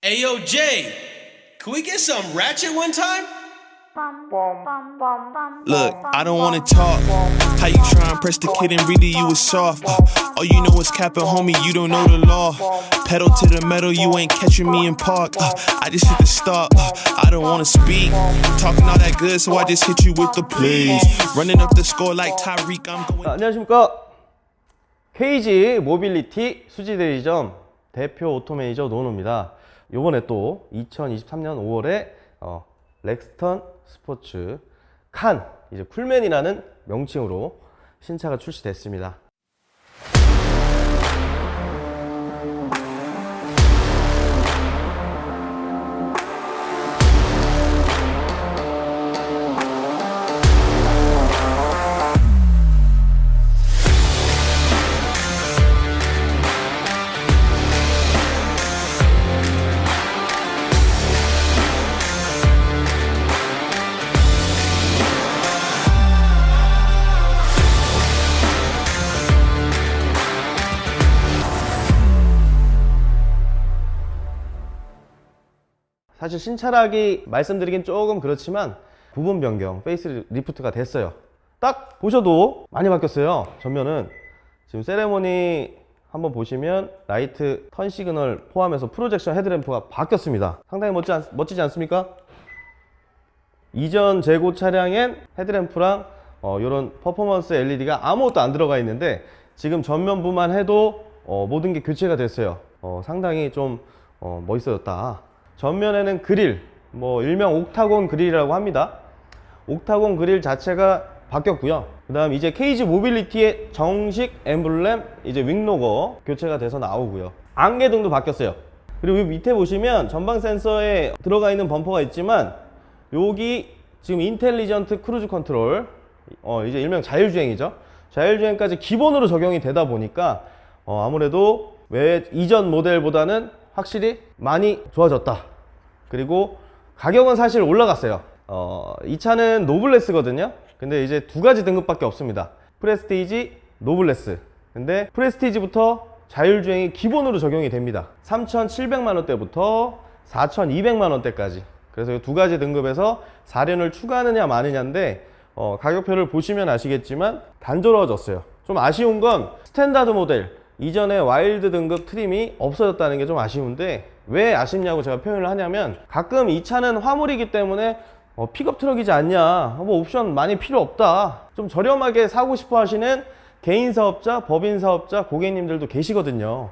Hey yo, Jay, can we get some ratchet one time? Look, I don't wanna talk. How you try and press the kid and really you was soft. All you know is capping, homie, you don't know the law. Pedal to the metal, you ain't catching me in park. I just hit the stop. I don't wanna speak. Talking all that good, so I just hit you with the plays. Running up the score like Tyreek, I'm going. 안녕하십니까. KG 모빌리티 수지 대리점 대표 오토 매니저 노노입니다. 요번에 또 2023년 5월에 렉스턴 스포츠 칸, 이제 쿨맨이라는 명칭으로 신차가 출시됐습니다. 사실 신차라기 말씀드리긴 조금 그렇지만 부분 변경, 페이스 리프트가 됐어요. 딱 보셔도 많이 바뀌었어요. 전면은 지금 세레모니 한번 보시면 라이트 턴 시그널 포함해서 프로젝션 헤드램프가 바뀌었습니다. 상당히 멋지지 않습니까? 이전 재고 차량엔 헤드램프랑 이런 퍼포먼스 LED가 아무것도 안 들어가 있는데 지금 전면부만 해도 모든 게 교체가 됐어요. 상당히 좀 멋있어졌다. 전면에는 그릴, 일명 옥타곤 그릴이라고 합니다. 옥타곤 그릴 자체가 바뀌었고요. 그 다음 이제 KG 모빌리티의 정식 엠블렘, 이제 윙로고 교체가 돼서 나오고요. 안개등도 바뀌었어요. 그리고 여기 밑에 보시면 전방 센서에 들어가 있는 범퍼가 있지만 여기 지금 인텔리전트 크루즈 컨트롤, 이제 일명 자율주행이죠. 자율주행까지 기본으로 적용이 되다 보니까 아무래도 왜 이전 모델보다는 확실히 많이 좋아졌다. 그리고 가격은 사실 올라갔어요. 이 차는 노블레스거든요. 근데 이제 두 가지 등급밖에 없습니다. 프레스티지, 노블레스. 근데 프레스티지부터 자율주행이 기본으로 적용이 됩니다. 3,700만 원대부터 4,200만 원대까지. 그래서 두 가지 등급에서 4륜을 추가하느냐 마느냐인데 가격표를 보시면 아시겠지만 단조로워졌어요. 좀 아쉬운 건 스탠다드 모델, 이전에 와일드 등급 트림이 없어졌다는 게 좀 아쉬운데 왜 아쉽냐고 제가 표현을 하냐면 가끔 이 차는 화물이기 때문에 픽업 트럭이지 않냐, 옵션 많이 필요 없다, 좀 저렴하게 사고 싶어 하시는 개인 사업자, 법인 사업자, 고객님들도 계시거든요.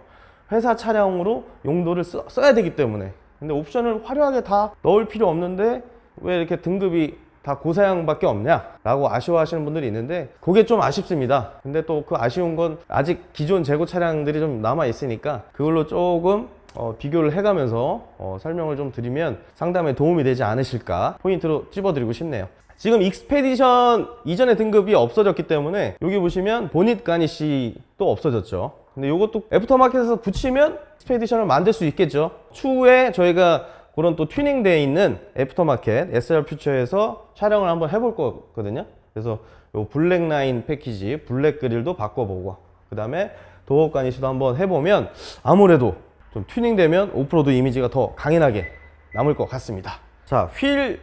회사 차량으로 용도를 써야 되기 때문에. 근데 옵션을 화려하게 다 넣을 필요 없는데 왜 이렇게 등급이 다 고사양밖에 없냐 라고 아쉬워하시는 분들이 있는데 그게 좀 아쉽습니다. 근데 또 그 아쉬운 건 아직 기존 재고 차량들이 좀 남아 있으니까 그걸로 조금 비교를 해가면서 설명을 좀 드리면 상담에 도움이 되지 않으실까 포인트로 찝어드리고 싶네요. 지금 익스페디션 이전의 등급이 없어졌기 때문에 여기 보시면 보닛 가니시 또 없어졌죠. 근데 이것도 애프터마켓에서 붙이면 익스페디션을 만들 수 있겠죠. 추후에 저희가 그런 또 튜닝되어 있는 애프터마켓 SR 퓨처에서 촬영을 한번 해볼 거거든요. 그래서 요 블랙 라인 패키지, 블랙 그릴도 바꿔보고, 그 다음에 도어 가니시도 한번 해보면 아무래도 좀 튜닝되면 오프로드 이미지가 더 강인하게 남을 것 같습니다. 자, 휠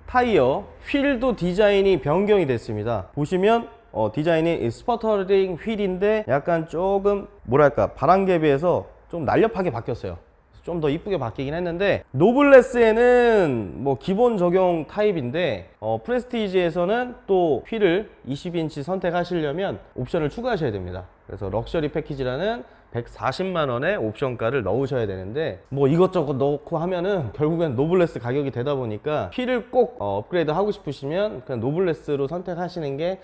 타이어, 휠도 디자인이 변경이 됐습니다. 보시면 디자인이 스퍼터링 휠인데 약간 조금 뭐랄까 바람개에 비해서 좀 날렵하게 바뀌었어요. 좀 더 이쁘게 바뀌긴 했는데 노블레스에는 기본 적용 타입인데 프레스티지에서는 또 휠을 20인치 선택하시려면 옵션을 추가하셔야 됩니다. 그래서 럭셔리 패키지라는 140만 원의 옵션가를 넣으셔야 되는데 이것저것 넣고 하면은 결국엔 노블레스 가격이 되다 보니까 휠을 꼭 업그레이드 하고 싶으시면 그냥 노블레스로 선택하시는 게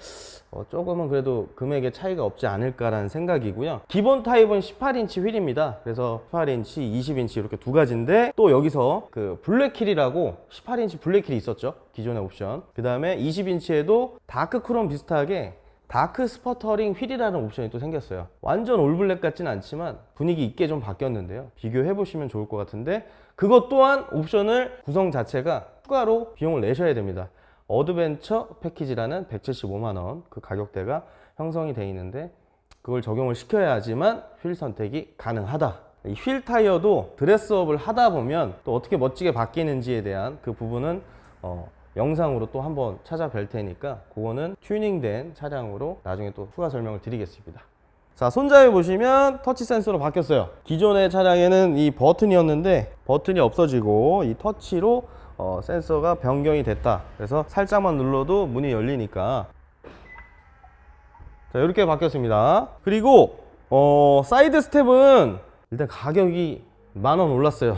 조금은 그래도 금액의 차이가 없지 않을까라는 생각이고요. 기본 타입은 18인치 휠입니다. 그래서 18인치, 20인치 이렇게 두 가지인데 또 여기서 그 블랙힐이라고 18인치 블랙힐이 있었죠. 기존의 옵션. 그 다음에 20인치에도 다크 크롬 비슷하게 다크 스퍼터링 휠이라는 옵션이 또 생겼어요. 완전 올블랙 같진 않지만 분위기 있게 좀 바뀌었는데요. 비교해 보시면 좋을 것 같은데 그것 또한 옵션을 구성 자체가 추가로 비용을 내셔야 됩니다. 어드벤처 패키지라는 175만 원 그 가격대가 형성이 되어 있는데 그걸 적용을 시켜야지만 휠 선택이 가능하다 이 휠 타이어도 드레스업을 하다 보면 또 어떻게 멋지게 바뀌는지에 대한 그 부분은 영상으로 또 한번 찾아뵐 테니까 그거는 튜닝된 차량으로 나중에 또 추가 설명을 드리겠습니다. 자, 손잡이 보시면 터치 센서로 바뀌었어요. 기존의 차량에는 이 버튼이었는데 버튼이 없어지고 이 터치로 센서가 변경이 됐다. 그래서 살짝만 눌러도 문이 열리니까 자, 이렇게 바뀌었습니다. 그리고 사이드 스텝은 일단 가격이 10,000원 올랐어요.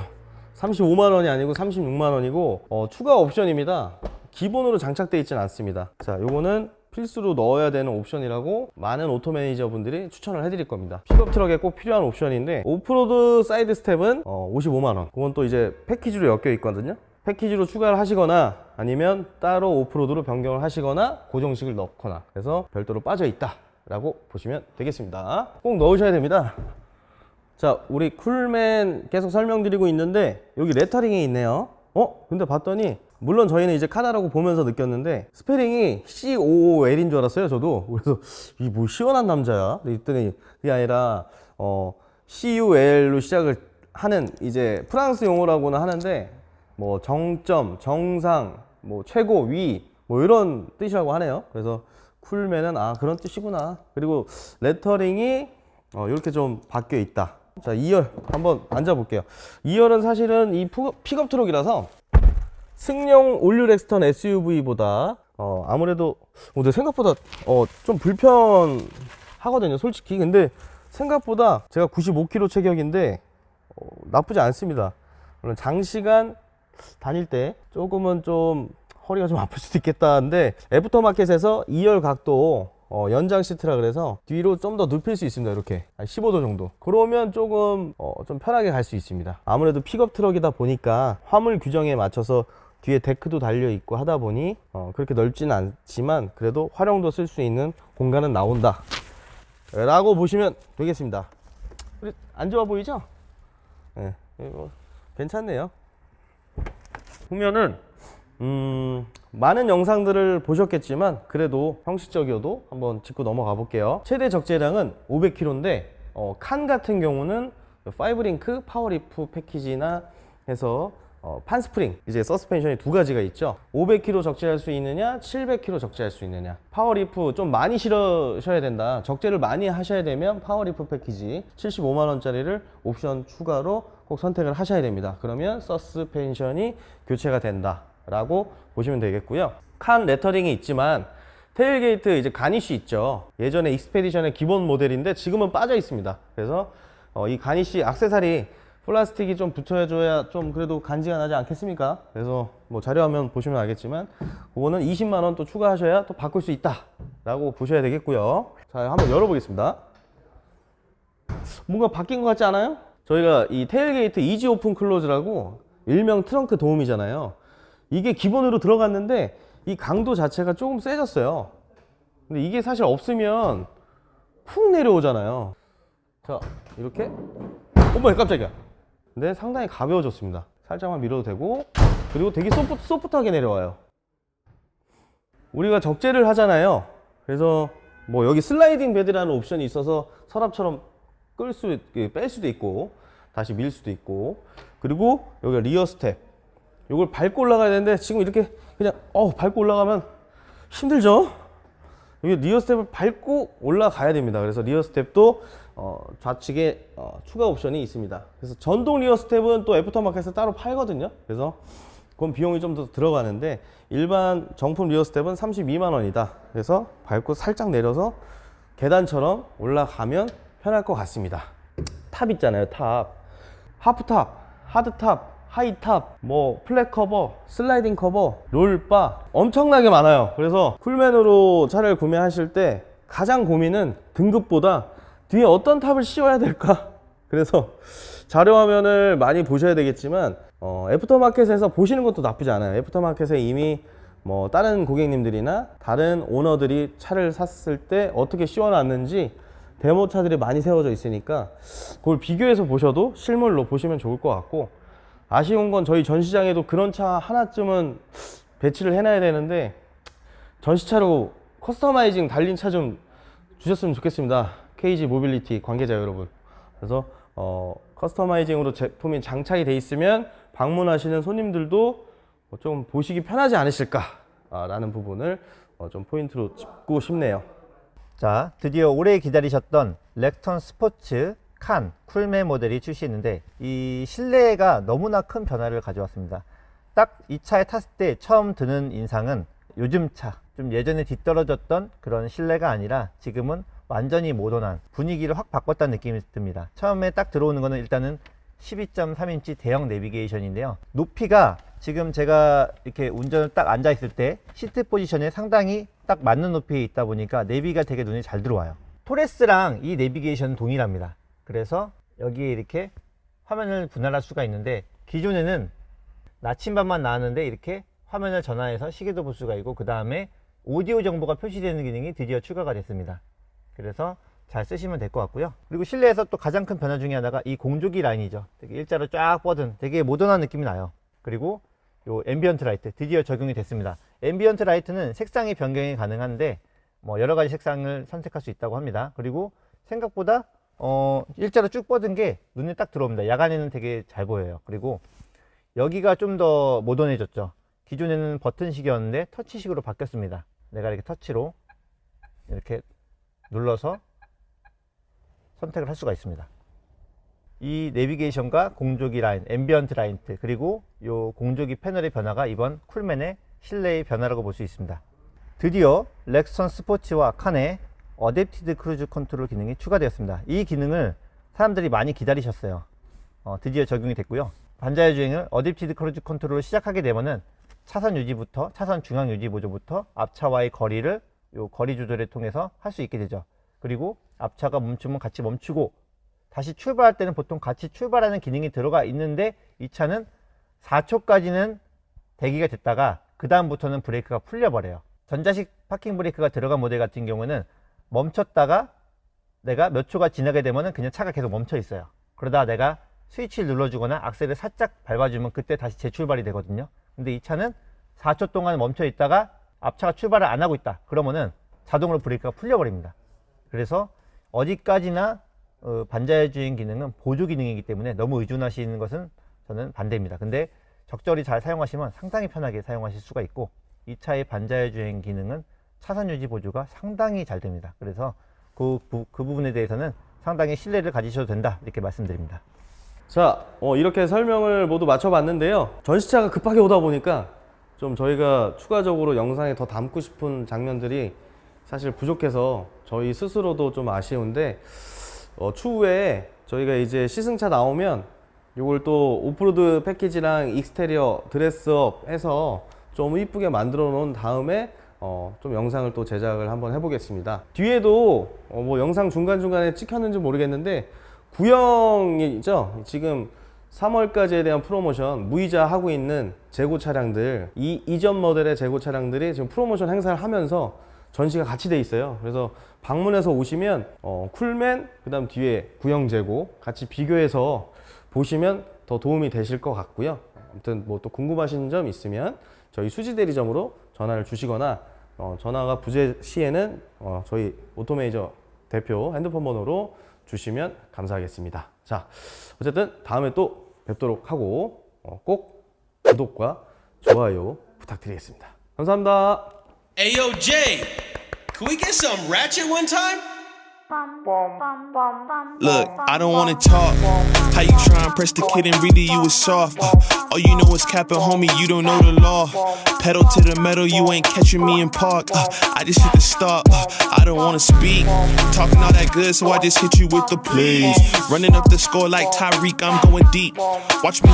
35만원이 아니고 36만원이고 추가 옵션입니다. 기본으로 장착되어 있지는 않습니다. 자, 요거는 필수로 넣어야 되는 옵션이라고 많은 오토 매니저 분들이 추천을 해드릴 겁니다. 픽업 트럭에 꼭 필요한 옵션인데, 오프로드 사이드 스텝은 55만원. 그건 또 이제 패키지로 엮여 있거든요. 패키지로 추가를 하시거나 아니면 따로 오프로드로 변경을 하시거나 고정식을 넣거나, 그래서 별도로 빠져 있다 라고 보시면 되겠습니다. 꼭 넣으셔야 됩니다. 자, 우리 쿨맨 계속 설명드리고 있는데 여기 레터링이 있네요. 근데 봤더니, 물론 저희는 이제 카나라고 보면서 느꼈는데 스페링이 COOL인 줄 알았어요, 저도. 그래서 이 뭐 시원한 남자야? 이랬더니 그게 아니라 CUL로 시작을 하는 이제 프랑스 용어라고는 하는데, 뭐 정점, 정상, 뭐 최고, 위, 뭐 이런 뜻이라고 하네요. 그래서 쿨맨은 그런 뜻이구나. 그리고 레터링이 이렇게 좀 바뀌어 있다. 자, 2열 한번 앉아 볼게요. 2열은 사실은 이 픽업 트럭이라서 승용 올류 렉스턴 SUV보다 아무래도 근데 생각보다 좀 불편하거든요, 솔직히. 근데 생각보다 제가 95kg 체격인데 나쁘지 않습니다. 물론 장시간 다닐 때 조금은 좀 허리가 좀 아플 수도 있겠다는데, 애프터마켓에서 2열 각도 연장 시트라 그래서 뒤로 좀 더 눕힐 수 있습니다. 이렇게 15도 정도. 그러면 조금 좀 편하게 갈 수 있습니다. 아무래도 픽업 트럭이다 보니까 화물 규정에 맞춰서 뒤에 데크도 달려 있고 하다 보니 그렇게 넓지는 않지만 그래도 활용도 쓸 수 있는 공간은 나온다 라고 보시면 되겠습니다. 안 좋아 보이죠? 네, 괜찮네요. 보면은 많은 영상들을 보셨겠지만 그래도 형식적이어도 한번 짚고 넘어가 볼게요. 최대 적재량은 500kg인데 칸 같은 경우는 5링크 파워리프 패키지나 해서 판스프링, 이제 서스펜션이 두 가지가 있죠. 500kg 적재할 수 있느냐, 700kg 적재할 수 있느냐. 파워리프 좀 많이 실으셔야 된다, 적재를 많이 하셔야 되면 파워리프 패키지 75만원짜리를 옵션 추가로 꼭 선택을 하셔야 됩니다. 그러면 서스펜션이 교체가 된다 라고 보시면 되겠고요. 칸 레터링이 있지만 테일게이트 이제 가니쉬 있죠. 예전에 익스페디션의 기본 모델인데 지금은 빠져 있습니다. 그래서 이 가니쉬 액세서리 플라스틱이 좀 붙여줘야 좀 그래도 간지가 나지 않겠습니까? 그래서 뭐 자료화면 보시면 알겠지만 그거는 20만원 또 추가하셔야 또 바꿀 수 있다 라고 보셔야 되겠고요. 자, 한번 열어보겠습니다. 뭔가 바뀐 것 같지 않아요? 저희가 이 테일게이트 이지 오픈 클로즈라고 일명 트렁크 도움이잖아요. 이게 기본으로 들어갔는데 이 강도 자체가 조금 세졌어요. 근데 이게 사실 없으면 푹 내려오잖아요. 자, 이렇게 어머, 깜짝이야. 근데 상당히 가벼워졌습니다. 살짝만 밀어도 되고, 그리고 되게 소프트하게 내려와요. 우리가 적재를 하잖아요. 그래서 뭐 여기 슬라이딩 베드라는 옵션이 있어서 서랍처럼 뺄 수도 있고 다시 밀 수도 있고, 그리고 여기가 리어 스텝, 이걸 밟고 올라가야 되는데 지금 이렇게 그냥 밟고 올라가면 힘들죠? 여기 리어 스텝을 밟고 올라가야 됩니다. 그래서 리어 스텝도 좌측에 추가 옵션이 있습니다. 그래서 전동 리어 스텝은 또 애프터마켓에서 따로 팔거든요. 그래서 그건 비용이 좀 더 들어가는데 일반 정품 리어 스텝은 32만원이다. 그래서 밟고 살짝 내려서 계단처럼 올라가면 편할 것 같습니다. 탑 있잖아요, 탑. 하프탑, 하드탑, 하이탑, 뭐 플랫 커버, 슬라이딩 커버, 롤바 엄청나게 많아요. 그래서 쿨맨으로 차를 구매하실 때 가장 고민은 등급보다 뒤에 어떤 탑을 씌워야 될까. 그래서 자료화면을 많이 보셔야 되겠지만 애프터마켓에서 보시는 것도 나쁘지 않아요. 애프터마켓에 이미 뭐 다른 고객님들이나 다른 오너들이 차를 샀을 때 어떻게 씌워놨는지 데모 차들이 많이 세워져 있으니까 그걸 비교해서 보셔도 실물로 보시면 좋을 것 같고, 아쉬운 건 저희 전시장에도 그런 차 하나쯤은 배치를 해놔야 되는데 전시차로 커스터마이징 달린 차 좀 주셨으면 좋겠습니다. KG 모빌리티 관계자 여러분. 그래서 커스터마이징으로 제품이 장착이 돼 있으면 방문하시는 손님들도 좀 보시기 편하지 않으실까라는 부분을 좀 포인트로 짚고 싶네요. 자, 드디어 오래 기다리셨던 렉턴 스포츠 칸 쿨맨 모델이 출시했는데 이 실내가 너무나 큰 변화를 가져왔습니다. 딱 이 차에 탔을 때 처음 드는 인상은 요즘 차, 좀 예전에 뒤떨어졌던 그런 실내가 아니라 지금은 완전히 모던한 분위기를 확 바꿨다는 느낌이 듭니다. 처음에 딱 들어오는 거는 일단은 12.3인치 대형 내비게이션인데요. 높이가 지금 제가 이렇게 운전을 딱 앉아 있을 때 시트 포지션에 상당히 딱 맞는 높이에 있다 보니까 내비가 되게 눈에 잘 들어와요. 토레스랑 이 내비게이션은 동일합니다. 그래서 여기에 이렇게 화면을 분할할 수가 있는데 기존에는 나침반만 나왔는데 이렇게 화면을 전환해서 시계도 볼 수가 있고 그 다음에 오디오 정보가 표시되는 기능이 드디어 추가가 됐습니다. 그래서 잘 쓰시면 될 것 같고요. 그리고 실내에서 또 가장 큰 변화 중에 하나가 이 공조기 라인이죠. 되게 일자로 쫙 뻗은 되게 모던한 느낌이 나요. 그리고 요 앰비언트 라이트 드디어 적용이 됐습니다. 앰비언트 라이트는 색상이 변경이 가능한데 뭐 여러 가지 색상을 선택할 수 있다고 합니다. 그리고 생각보다 일자로 쭉 뻗은 게 눈에 딱 들어옵니다. 야간에는 되게 잘 보여요. 그리고 여기가 좀 더 모던해졌죠. 기존에는 버튼식이었는데 터치식으로 바뀌었습니다. 내가 이렇게 터치로 이렇게 눌러서 선택을 할 수가 있습니다. 이 내비게이션과 공조기 라인, 앰비언트 라이트 그리고 이 공조기 패널의 변화가 이번 쿨맨의 실내의 변화라고 볼 수 있습니다. 드디어 렉선 스포츠와 칸에 어댑티드 크루즈 컨트롤 기능이 추가되었습니다. 이 기능을 사람들이 많이 기다리셨어요. 드디어 적용이 됐고요. 반자의 주행을 어댑티드 크루즈 컨트롤을 시작하게 되면은 차선 유지부터 차선 중앙 유지 보조부터 앞차와의 거리를 요 거리 조절을 통해서 할 수 있게 되죠. 그리고 앞차가 멈추면 같이 멈추고 다시 출발할 때는 보통 같이 출발하는 기능이 들어가 있는데 이 차는 4초까지는 대기가 됐다가 그 다음부터는 브레이크가 풀려버려요. 전자식 파킹 브레이크가 들어간 모델 같은 경우는 멈췄다가 내가 몇 초가 지나게 되면 그냥 차가 계속 멈춰 있어요. 그러다 내가 스위치를 눌러주거나 악셀을 살짝 밟아주면 그때 다시 재출발이 되거든요. 근데 이 차는 4초 동안 멈춰 있다가 앞차가 출발을 안 하고 있다 그러면은 자동으로 브레이크가 풀려버립니다. 그래서 어디까지나 반자의 주행 기능은 보조 기능이기 때문에 너무 의존하시는 것은 저는 반대입니다. 근데 적절히 잘 사용하시면 상당히 편하게 사용하실 수가 있고 이 차의 반자의 주행 기능은 차선 유지 보조가 상당히 잘 됩니다. 그래서 그 부분에 대해서는 상당히 신뢰를 가지셔도 된다 이렇게 말씀드립니다. 자, 이렇게 설명을 모두 마쳐봤는데요. 전시차가 급하게 오다 보니까 좀 저희가 추가적으로 영상에 더 담고 싶은 장면들이 사실 부족해서 저희 스스로도 좀 아쉬운데 추후에 저희가 이제 시승차 나오면 이걸 또 오프로드 패키지랑 익스테리어 드레스업 해서 좀 이쁘게 만들어 놓은 다음에 좀 영상을 또 제작을 한번 해보겠습니다. 뒤에도 뭐 영상 중간중간에 찍혔는지 모르겠는데 구형이죠. 지금 3월까지에 대한 프로모션 무이자 하고 있는 재고 차량들 이전 모델의 재고 차량들이 지금 프로모션 행사를 하면서 전시가 같이 돼 있어요. 그래서 방문해서 오시면 쿨맨 그 다음 뒤에 구형 재고 같이 비교해서 보시면 더 도움이 되실 것 같고요. 아무튼 뭐 또 궁금하신 점 있으면 저희 수지 대리점으로 전화를 주시거나 전화가 부재 시에는 저희 오토메이저 대표 핸드폰 번호로 주시면 감사하겠습니다. 자, 어쨌든 다음에 또 뵙도록 하고 꼭 구독과 좋아요 부탁드리겠습니다. 감사합니다. Ayo, Jay, can we get some ratchet one time? Look, I don't wanna talk. How you tryna press the kid and really you was soft. All you know is capping, homie, you don't know the law. Pedal to the metal, you ain't catching me in park. I just hit the stop. I don't wanna speak. Talking all that good, so I just hit you with the plays. Running up the score like Tyreek, I'm going deep. Watch me.